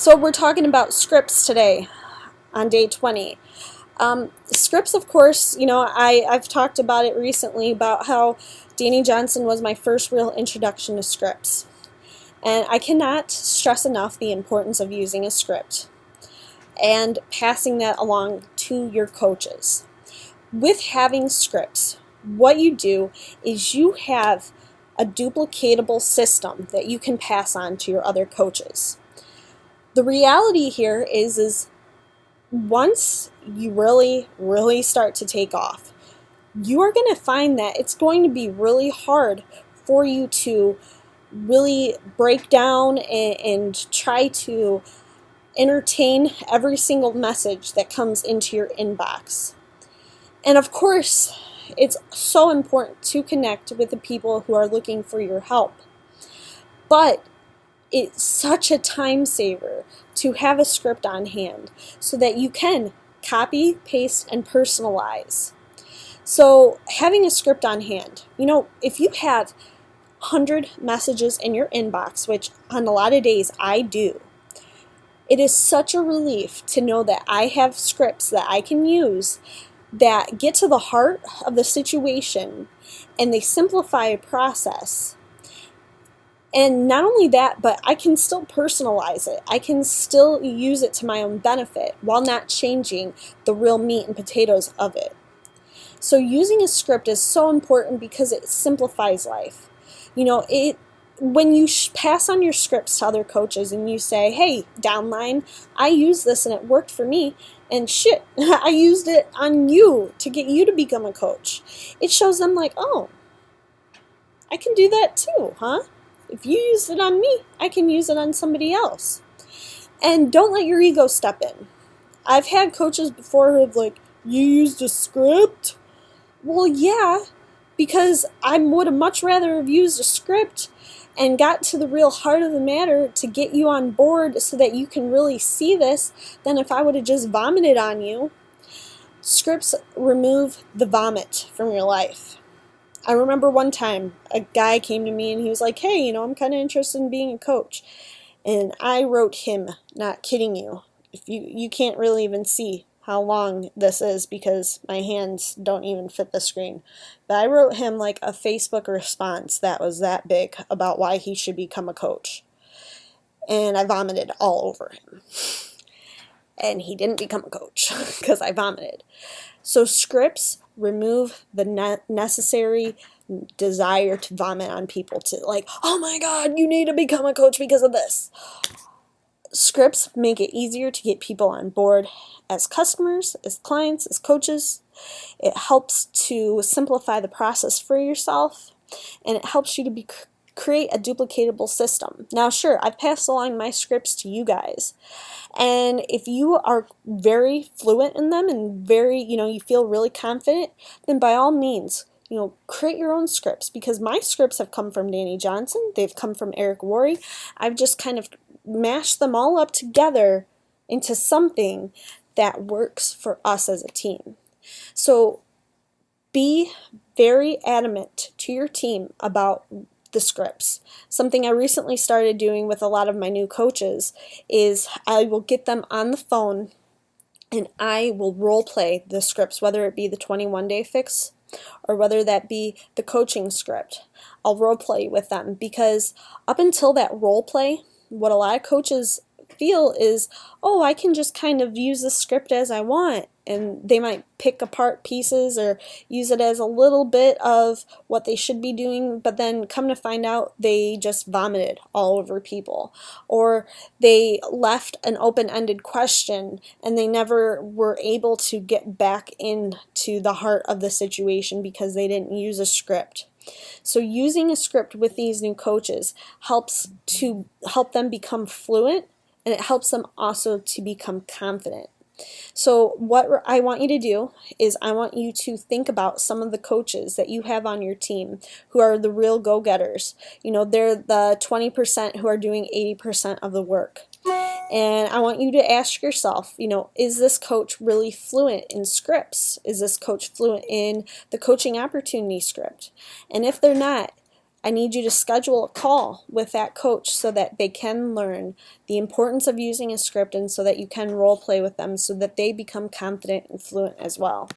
So we're talking about scripts today on day 20. Scripts, of course, I've talked about it recently about how Danny Johnson was my first real introduction to scripts. And I cannot stress enough the importance of using a script and passing that along to your coaches. With having scripts, what you do is you have a duplicatable system that you can pass on to your other coaches. The reality here is once you really start to take off, you are going to find that it's going to be really hard for you to really break down and try to entertain every single message that comes into your inbox. And of course, it's so important to connect with the people who are looking for your help. But it's such a time saver to have a script on hand so that you can copy, paste, and personalize. So having a script on hand, if you have 100 messages in your inbox, which on a lot of days I do, it is such a relief to know that I have scripts that I can use that get to the heart of the situation and they simplify a process. And not only that, but I can still personalize it. I can still use it to my own benefit while not changing the real meat and potatoes of it. So using a script is so important because it simplifies life. When you pass on your scripts to other coaches and you say, hey, downline, I used this and it worked for me, and shit, I used it on you to get you to become a coach. It shows them like, oh, I can do that too, huh? If you use it on me, I can use it on somebody else. And don't let your ego step in. I've had coaches before who have like, you used a script? Well, yeah, because I would have much rather have used a script and got to the real heart of the matter to get you on board so that you can really see this than if I would have just vomited on you. Scripts remove the vomit from your life. I remember one time a guy came to me and he was like, hey, I'm kind of interested in being a coach. And I wrote him, not kidding you, if you can't really even see how long this is because my hands don't even fit the screen. But I wrote him like a Facebook response that was that big about why he should become a coach. And I vomited all over him. And he didn't become a coach because I vomited. So scripts remove the necessary desire to vomit on people to like, oh my God, you need to become a coach because of this. Scripts make it easier to get people on board as customers, as clients, as coaches. It helps to simplify the process for yourself, and it helps you to create a duplicatable system. Now, sure, I've passed along my scripts to you guys, and if you are very fluent in them and you feel really confident, then by all means, create your own scripts, because my scripts have come from Danny Johnson. They've come from Eric Worre. I've just kind of mashed them all up together into something that works for us as a team. So be very adamant to your team about the scripts. Something I recently started doing with a lot of my new coaches is I will get them on the phone and I will role play the scripts, whether it be the 21-day fix or whether that be the coaching script. I'll role play with them because up until that role play, what a lot of coaches feel is, oh, I can just kind of use the script as I want, and they might pick apart pieces or use it as a little bit of what they should be doing, but then come to find out they just vomited all over people, or they left an open-ended question and they never were able to get back into the heart of the situation because they didn't use a script. So using a script with these new coaches helps them become fluent, and it helps them also to become confident. So what I want you to do is I want you to think about some of the coaches that you have on your team who are the real go-getters. They're the 20% who are doing 80% of the work. And I want you to ask yourself, is this coach really fluent in scripts? Is this coach fluent in the coaching opportunity script? And if they're not, I need you to schedule a call with that coach so that they can learn the importance of using a script and so that you can role play with them so that they become confident and fluent as well.